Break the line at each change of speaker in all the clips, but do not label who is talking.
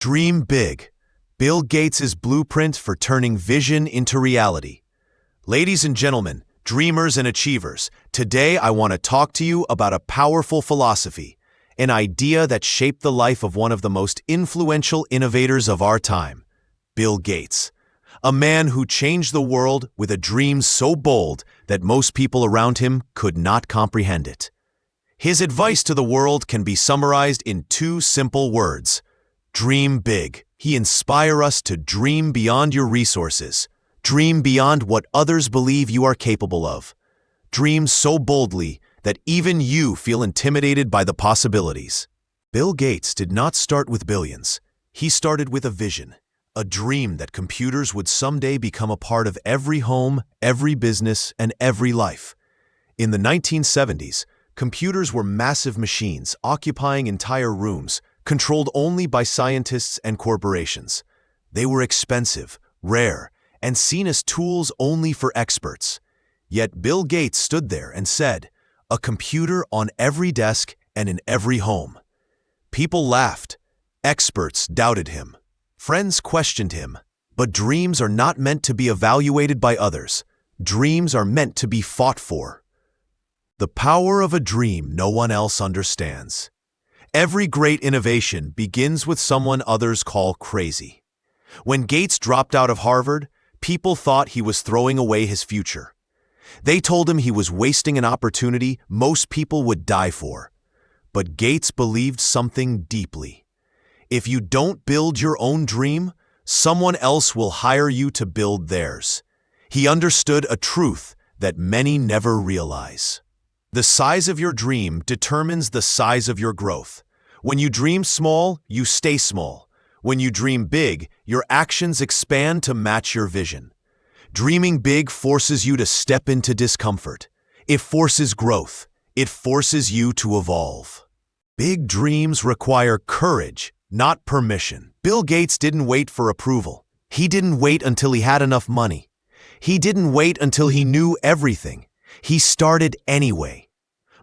Dream big. Bill Gates' blueprint for turning vision into reality. Ladies and gentlemen, dreamers and achievers, today I want to talk to you about a powerful philosophy, an idea that shaped the life of one of the most influential innovators of our time, Bill Gates. A man who changed the world with a dream so bold that most people around him could not comprehend it. His advice to the world can be summarized in two simple words: dream big. He inspires us to dream beyond your resources. Dream beyond what others believe you are capable of. Dream so boldly that even you feel intimidated by the possibilities. Bill Gates did not start with billions. He started with a vision, a dream that computers would someday become a part of every home, every business, and every life. In the 1970s, computers were massive machines occupying entire rooms, controlled only by scientists and corporations. They were expensive, rare, and seen as tools only for experts. Yet Bill Gates stood there and said, "A computer on every desk and in every home." People laughed. Experts doubted him. Friends questioned him. But dreams are not meant to be evaluated by others. Dreams are meant to be fought for. The power of a dream no one else understands. Every great innovation begins with someone others call crazy. When Gates dropped out of Harvard, people thought he was throwing away his future. They told him he was wasting an opportunity most people would die for. But Gates believed something deeply. If you don't build your own dream, someone else will hire you to build theirs. He understood a truth that many never realize. The size of your dream determines the size of your growth. When you dream small, you stay small. When you dream big, your actions expand to match your vision. Dreaming big forces you to step into discomfort. It forces growth. It forces you to evolve. Big dreams require courage, not permission. Bill Gates didn't wait for approval. He didn't wait until he had enough money. He didn't wait until he knew everything. He started anyway.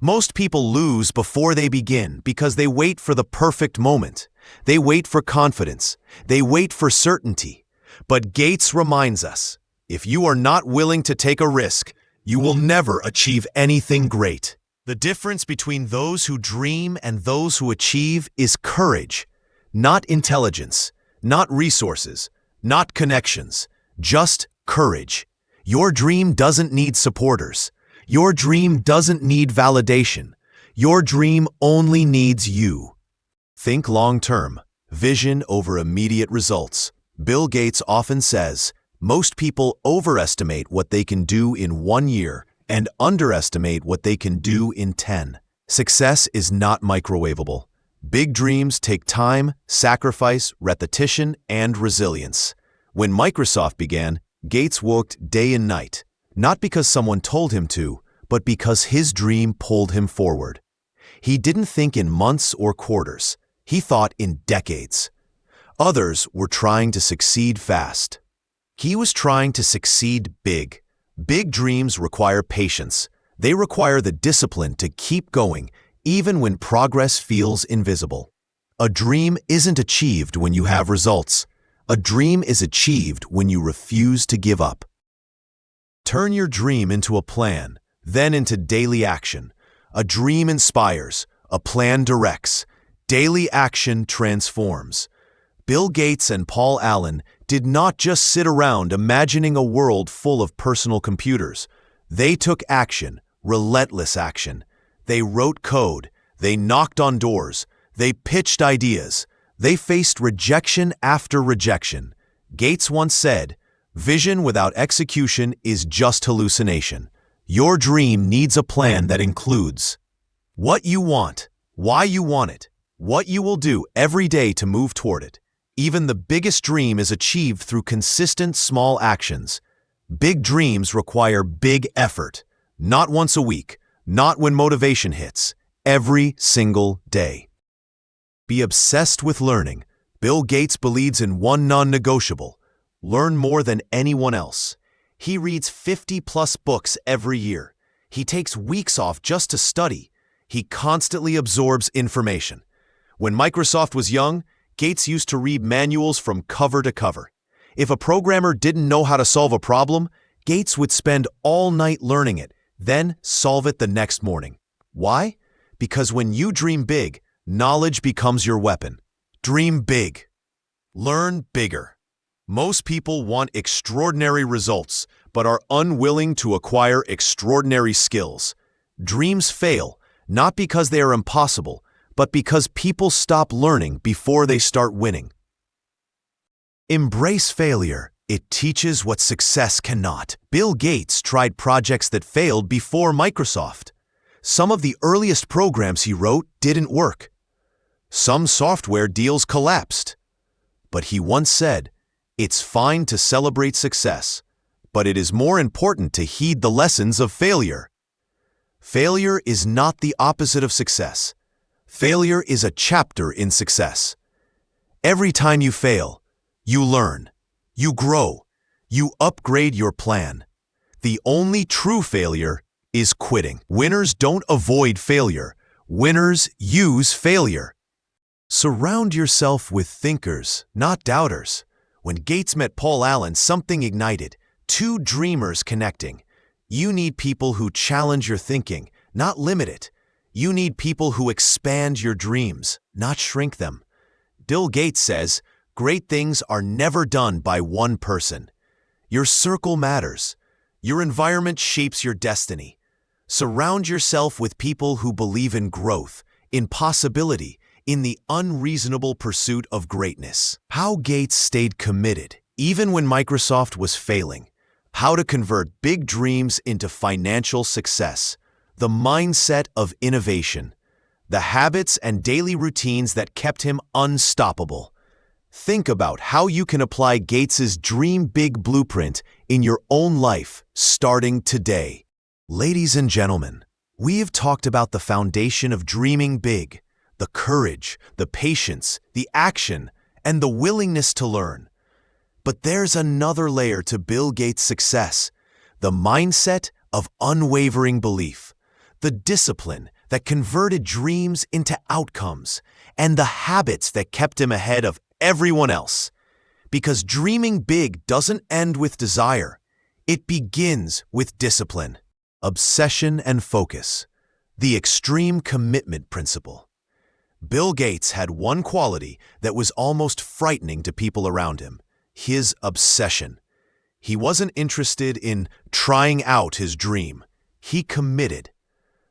Most people lose before they begin because they wait for the perfect moment. They wait for confidence. They wait for certainty. But Gates reminds us, if you are not willing to take a risk, you will never achieve anything great. The difference between those who dream and those who achieve is courage, not intelligence, not resources, not connections, just courage. Your dream doesn't need supporters. Your dream doesn't need validation. Your dream only needs you. Think long-term, vision over immediate results. Bill Gates often says, most people overestimate what they can do in 1 year and underestimate what they can do in 10. Success is not microwavable. Big dreams take time, sacrifice, repetition, and resilience. When Microsoft began, Gates worked day and night, not because someone told him to, but because his dream pulled him forward. He didn't think in months or quarters. He thought in decades. Others were trying to succeed fast. He was trying to succeed big. Big dreams require patience. They require the discipline to keep going, even when progress feels invisible. A dream isn't achieved when you have results. A dream is achieved when you refuse to give up. Turn your dream into a plan, then into daily action. A dream inspires, a plan directs. Daily action transforms. Bill Gates and Paul Allen did not just sit around imagining a world full of personal computers. They took action, relentless action. They wrote code. They knocked on doors. They pitched ideas. They faced rejection after rejection. Gates once said, "Vision without execution is just hallucination." Your dream needs a plan that includes what you want, why you want it, what you will do every day to move toward it. Even the biggest dream is achieved through consistent small actions. Big dreams require big effort, not once a week, not when motivation hits, every single day. Be obsessed with learning. Bill Gates believes in one non-negotiable: learn more than anyone else. He reads 50+ books every year. He takes weeks off just to study. He constantly absorbs information. When Microsoft was young, Gates used to read manuals from cover to cover. If a programmer didn't know how to solve a problem, Gates would spend all night learning it, then solve it the next morning. Why? Because when you dream big, knowledge becomes your weapon. Dream big. Learn bigger. Most people want extraordinary results, but are unwilling to acquire extraordinary skills. Dreams fail, not because they are impossible, but because people stop learning before they start winning. Embrace failure. It teaches what success cannot. Bill Gates tried projects that failed before Microsoft. Some of the earliest programs he wrote didn't work. Some software deals collapsed. But he once said, "It's fine to celebrate success, but it is more important to heed the lessons of failure." Failure is not the opposite of success. Failure is a chapter in success. Every time you fail, you learn, you grow, you upgrade your plan. The only true failure is quitting. Winners don't avoid failure. Winners use failure. Surround yourself with thinkers, not doubters. When Gates met Paul Allen, something ignited. Two dreamers connecting. You need people who challenge your thinking, not limit it. You need people who expand your dreams, not shrink them. Bill Gates says, "Great things are never done by one person." Your circle matters. Your environment shapes your destiny. Surround yourself with people who believe in growth, in possibility, in the unreasonable pursuit of greatness. How Gates stayed committed, even when Microsoft was failing. How to convert big dreams into financial success. The mindset of innovation. The habits and daily routines that kept him unstoppable. Think about how you can apply Gates's Dream Big blueprint in your own life, starting today. Ladies and gentlemen, we have talked about the foundation of dreaming big, the courage, the patience, the action, and the willingness to learn. But there's another layer to Bill Gates' success, the mindset of unwavering belief, the discipline that converted dreams into outcomes, and the habits that kept him ahead of everyone else. Because dreaming big doesn't end with desire. It begins with discipline, obsession, and focus. The extreme commitment principle. Bill Gates had one quality that was almost frightening to people around him: his obsession. He wasn't interested in trying out his dream. He committed.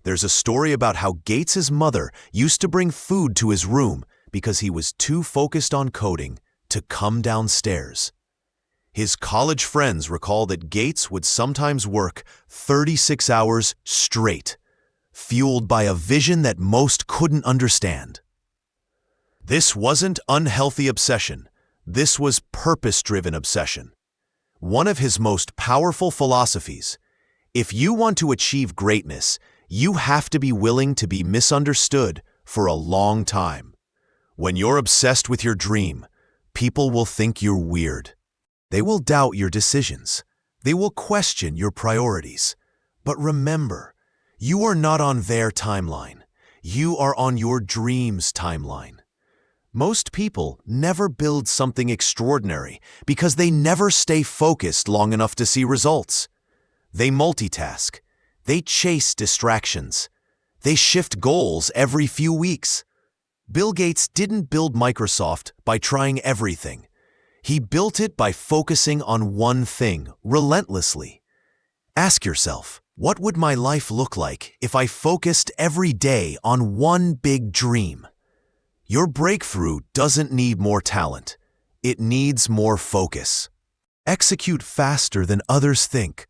There's a story about how Gates's mother used to bring food to his room because he was too focused on coding to come downstairs. His college friends recall that Gates would sometimes work 36 hours straight, fueled by a vision that most couldn't understand. This wasn't unhealthy obsession. This was purpose-driven obsession. One of his most powerful philosophies: if you want to achieve greatness, you have to be willing to be misunderstood for a long time. When you're obsessed with your dream, people will think you're weird. They will doubt your decisions. They will question your priorities. But remember, you are not on their timeline. You are on your dream's timeline. Most people never build something extraordinary because they never stay focused long enough to see results. They multitask. They chase distractions. They shift goals every few weeks. Bill Gates didn't build Microsoft by trying everything. He built it by focusing on one thing relentlessly. Ask yourself, what would my life look like if I focused every day on one big dream? Your breakthrough doesn't need more talent. It needs more focus. Execute faster than others think.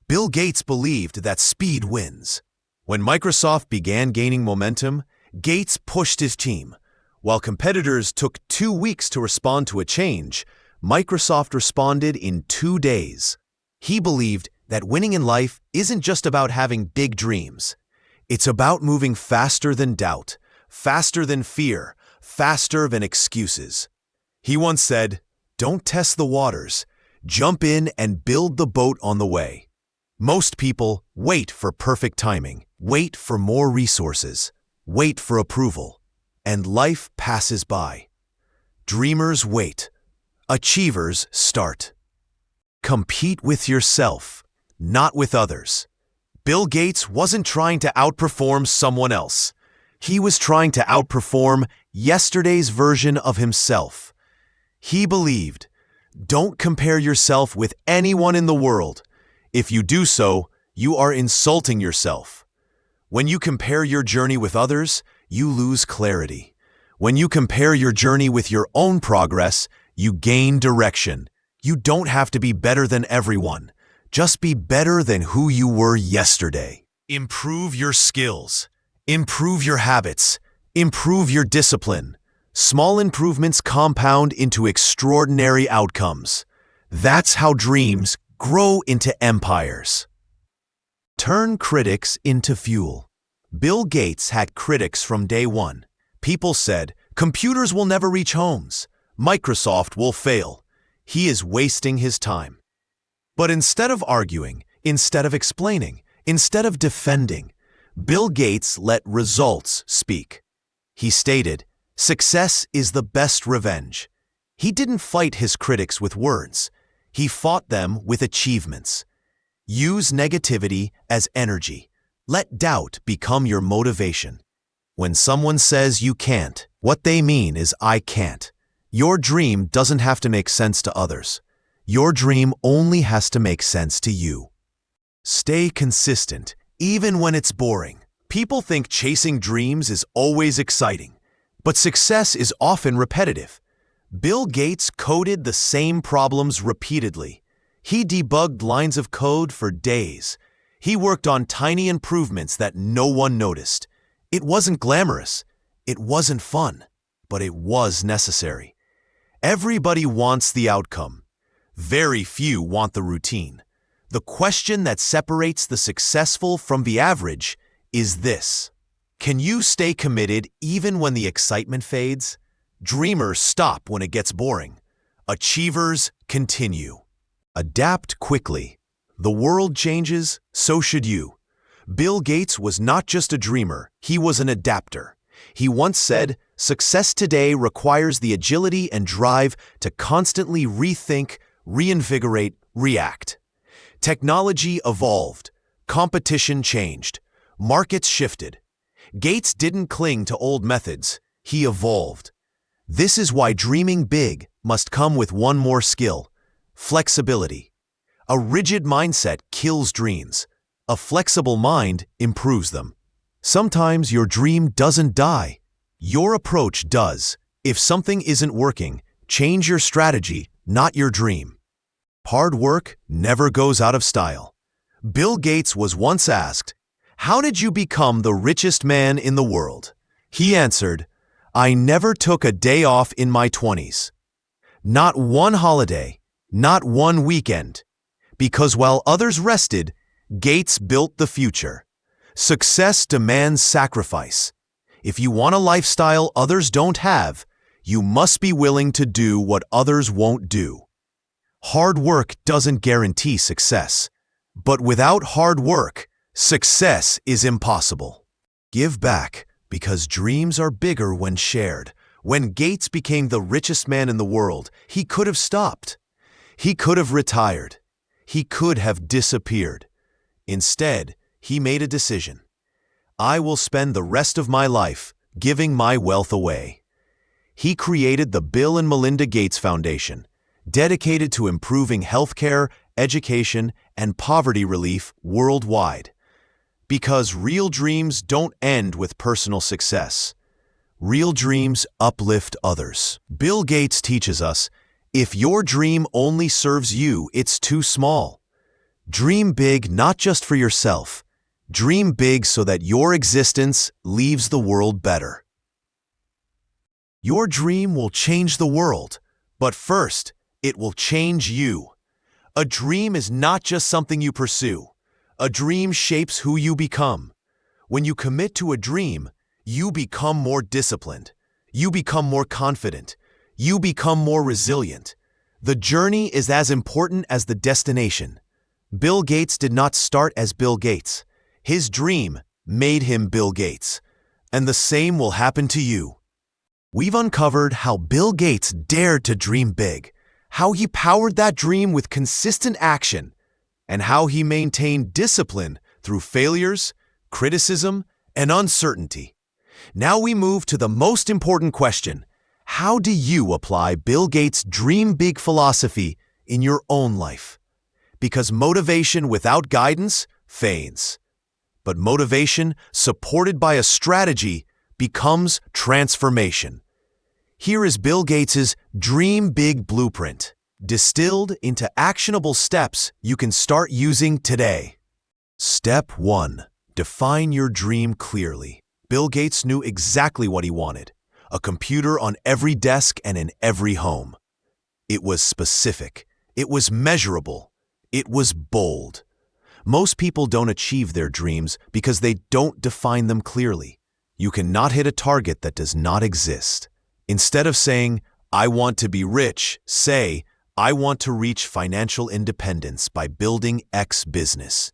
Bill Gates believed that speed wins. When Microsoft began gaining momentum, Gates pushed his team. While competitors took 2 weeks to respond to a change, Microsoft responded in 2 days. He believed that winning in life isn't just about having big dreams. It's about moving faster than doubt, faster than fear, faster than excuses. He once said, "Don't test the waters. Jump in and build the boat on the way." Most people wait for perfect timing, wait for more resources, wait for approval, and life passes by. Dreamers wait. Achievers start. Compete with yourself, not with others. Bill Gates wasn't trying to outperform someone else. He was trying to outperform yesterday's version of himself. He believed, don't compare yourself with anyone in the world. If you do so, you are insulting yourself. When you compare your journey with others, you lose clarity. When you compare your journey with your own progress, you gain direction. You don't have to be better than everyone. Just be better than who you were yesterday. Improve your skills. Improve your habits. Improve your discipline. Small improvements compound into extraordinary outcomes. That's how dreams grow into empires. Turn critics into fuel. Bill Gates had critics from day one. People said, computers will never reach homes. Microsoft will fail. He is wasting his time. But instead of arguing, instead of explaining, instead of defending, Bill Gates let results speak. He stated, success is the best revenge. He didn't fight his critics with words. He fought them with achievements. Use negativity as energy. Let doubt become your motivation. When someone says you can't, what they mean is I can't. Your dream doesn't have to make sense to others. Your dream only has to make sense to you. Stay consistent, even when it's boring. People think chasing dreams is always exciting, but success is often repetitive. Bill Gates coded the same problems repeatedly. He debugged lines of code for days. He worked on tiny improvements that no one noticed. It wasn't glamorous. It wasn't fun, but it was necessary. Everybody wants the outcome. Very few want the routine. The question that separates the successful from the average is this: can you stay committed even when the excitement fades? Dreamers stop when it gets boring. Achievers continue. Adapt quickly. The world changes, so should you. Bill Gates was not just a dreamer, he was an adapter. He once said, success today requires the agility and drive to constantly rethink, reinvigorate, react. Technology evolved. Competition changed. Markets shifted. Gates didn't cling to old methods. He evolved. This is why dreaming big must come with one more skill: flexibility. A rigid mindset kills dreams. A flexible mind improves them. Sometimes your dream doesn't die. Your approach does. If something isn't working, change your strategy, not your dream. Hard work never goes out of style. Bill Gates was once asked, "How did you become the richest man in the world?" He answered, "I never took a day off in my 20s. Not one holiday, not one weekend. Because while others rested, Gates built the future. Success demands sacrifice. If you want a lifestyle others don't have, you must be willing to do what others won't do. Hard work doesn't guarantee success, but without hard work, success is impossible. Give back, because dreams are bigger when shared. When Gates became the richest man in the world, he could have stopped. He could have retired. He could have disappeared. Instead, he made a decision. I will spend the rest of my life giving my wealth away. He created the Bill and Melinda Gates Foundation, dedicated to improving healthcare, education, and poverty relief worldwide. Because real dreams don't end with personal success. Real dreams uplift others. Bill Gates teaches us, if your dream only serves you, it's too small. Dream big not just for yourself. Dream big so that your existence leaves the world better. Your dream will change the world, but first, it will change you. A dream is not just something you pursue. A dream shapes who you become. When you commit to a dream, you become more disciplined. You become more confident. You become more resilient. The journey is as important as the destination. Bill Gates did not start as Bill Gates. His dream made him Bill Gates. And the same will happen to you. We've uncovered how Bill Gates dared to dream big, how he powered that dream with consistent action, and how he maintained discipline through failures, criticism, and uncertainty. Now we move to the most important question. How do you apply Bill Gates' dream big philosophy in your own life? Because motivation without guidance fades. But motivation supported by a strategy becomes transformation. Here is Bill Gates' Dream Big Blueprint, distilled into actionable steps you can start using today. Step 1. Define your dream clearly. Bill Gates knew exactly what he wanted: a computer on every desk and in every home. It was specific. It was measurable. It was bold. Most people don't achieve their dreams because they don't define them clearly. You cannot hit a target that does not exist. Instead of saying, "I want to be rich," say, "I want to reach financial independence by building X business."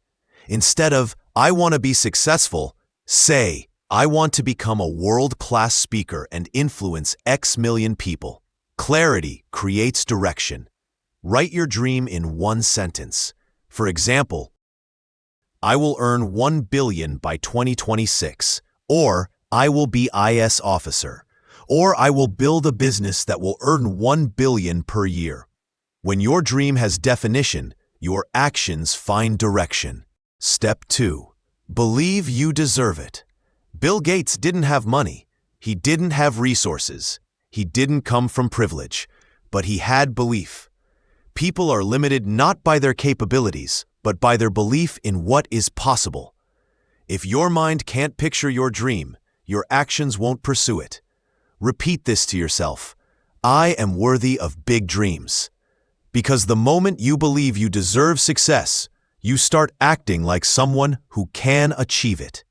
Instead of, "I want to be successful," say, "I want to become a world-class speaker and influence X million people." Clarity creates direction. Write your dream in one sentence. For example, "I will earn 1 billion by 2026, or I will be IS officer, or I will build a business that will earn 1 billion per year." When your dream has definition, your actions find direction. Step 2. Believe you deserve it. Bill Gates didn't have money. He didn't have resources. He didn't come from privilege, but he had belief. People are limited not by their capabilities, but by their belief in what is possible. If your mind can't picture your dream, your actions won't pursue it. Repeat this to yourself: "I am worthy of big dreams." Because the moment you believe you deserve success, you start acting like someone who can achieve it.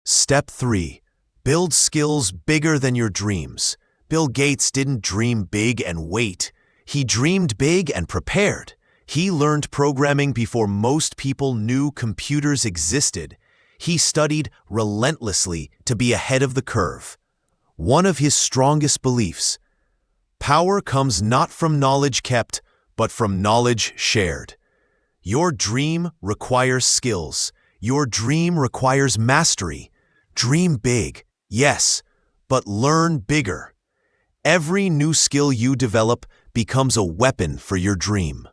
Step 3. Build skills bigger than your dreams. Bill Gates didn't dream big and wait. He dreamed big and prepared. He learned programming before most people knew computers existed. He studied relentlessly to be ahead of the curve. One of his strongest beliefs: power comes not from knowledge kept, but from knowledge shared. Your dream requires skills. Your dream requires mastery. Dream big, yes, but learn bigger. Every new skill you develop becomes a weapon for your dream.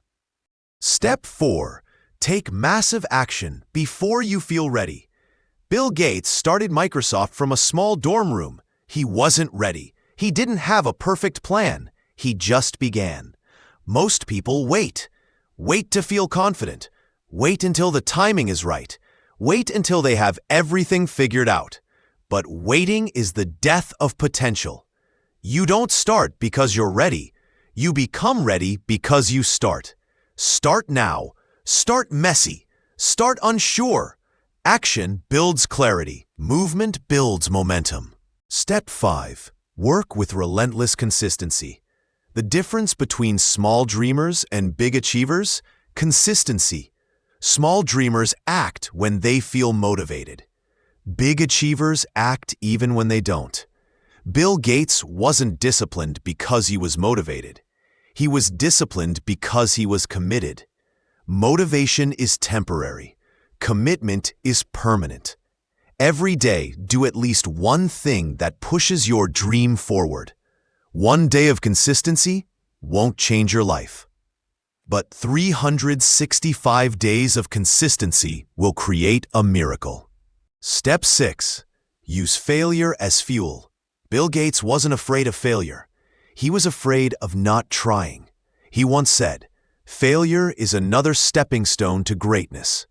Step 4. Take massive action before you feel ready. Bill Gates started Microsoft from a small dorm room. He wasn't ready. He didn't have a perfect plan. He just began. Most people wait. Wait to feel confident. Wait until the timing is right. Wait until they have everything figured out. But waiting is the death of potential. You don't start because you're ready. You become ready because you start. Start now. Start messy. Start unsure. Action builds clarity. Movement builds momentum. Step 5. Work with relentless consistency. The difference between small dreamers and big achievers? Consistency. Small dreamers act when they feel motivated. Big achievers act even when they don't. Bill Gates wasn't disciplined because he was motivated. He was disciplined because he was committed. Motivation is temporary. Commitment is permanent. Every day, do at least one thing that pushes your dream forward. One day of consistency won't change your life. But 365 days of consistency will create a miracle. Step 6. Use failure as fuel. Bill Gates wasn't afraid of failure. He was afraid of not trying. He once said, "Failure is another stepping stone to greatness."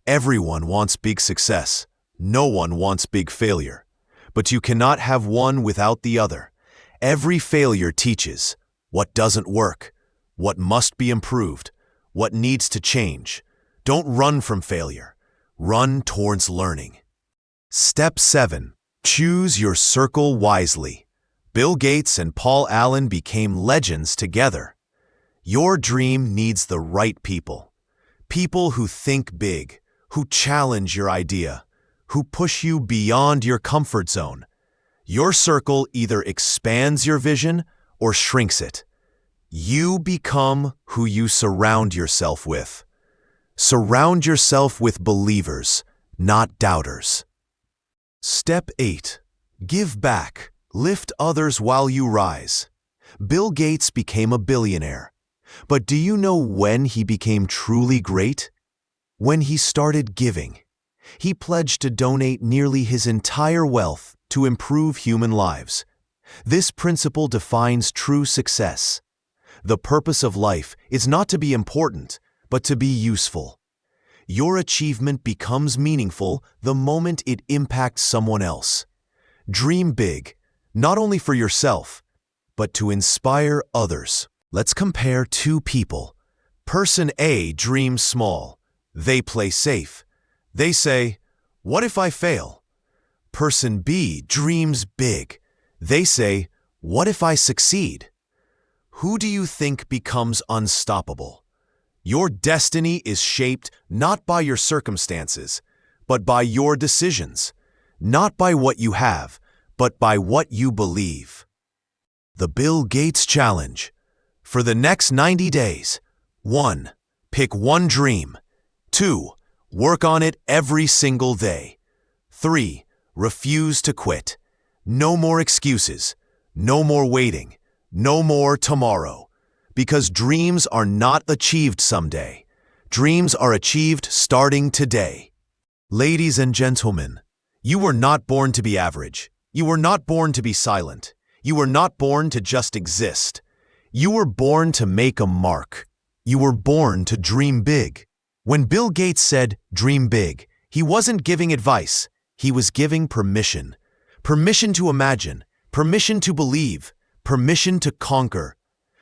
Everyone wants big success. No one wants big failure. But you cannot have one without the other. Every failure teaches what doesn't work, what must be improved, what needs to change. Don't run from failure. Run towards learning. Step 7. Choose your circle wisely. Bill Gates and Paul Allen became legends together. Your dream needs the right people. People who think big, who challenge your idea, who push you beyond your comfort zone. Your circle either expands your vision or shrinks it. You become who you surround yourself with. Surround yourself with believers, not doubters. Step 8. Give back. Lift others while you rise. Bill Gates became a billionaire. But do you know when he became truly great? When he started giving. He pledged to donate nearly his entire wealth to improve human lives. This principle defines true success. The purpose of life is not to be important, but to be useful. Your achievement becomes meaningful the moment it impacts someone else. Dream big, not only for yourself, but to inspire others. Let's compare two people. Person A dreams small. They play safe. They say, "What if I fail?" Person B dreams big. They say, "What if I succeed?" Who do you think becomes unstoppable? Your destiny is shaped not by your circumstances, but by your decisions. Not by what you have, but by what you believe. The Bill Gates Challenge. For the next 90 days, 1. Pick one dream. 2. Work on it every single day. 3. Refuse to quit. No more excuses. No more waiting. No more tomorrow. Because dreams are not achieved someday. Dreams are achieved starting today. Ladies and gentlemen, you were not born to be average. You were not born to be silent. You were not born to just exist. You were born to make a mark. You were born to dream big. When Bill Gates said, "Dream big," he wasn't giving advice. He was giving permission. Permission to imagine. Permission to believe. Permission to conquer.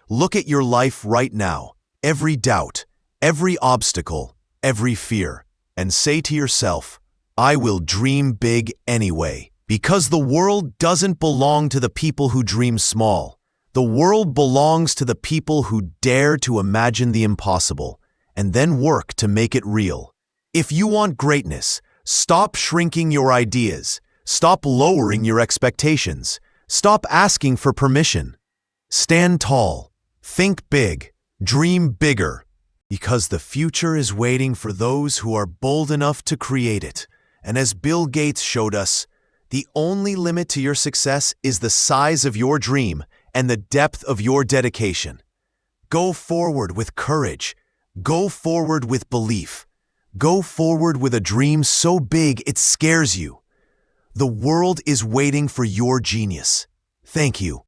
Look at your life right now. Every doubt, every obstacle, every fear. And say to yourself, "I will dream big anyway." Because the world doesn't belong to the people who dream small. The world belongs to the people who dare to imagine the impossible and then work to make it real. If you want greatness, stop shrinking your ideas. Stop lowering your expectations. Stop asking for permission. Stand tall. Think big. Dream bigger. Because the future is waiting for those who are bold enough to create it. And as Bill Gates showed us, the only limit to your success is the size of your dream and the depth of your dedication. Go forward with courage. Go forward with belief. Go forward with a dream so big it scares you. The world is waiting for your genius. Thank you.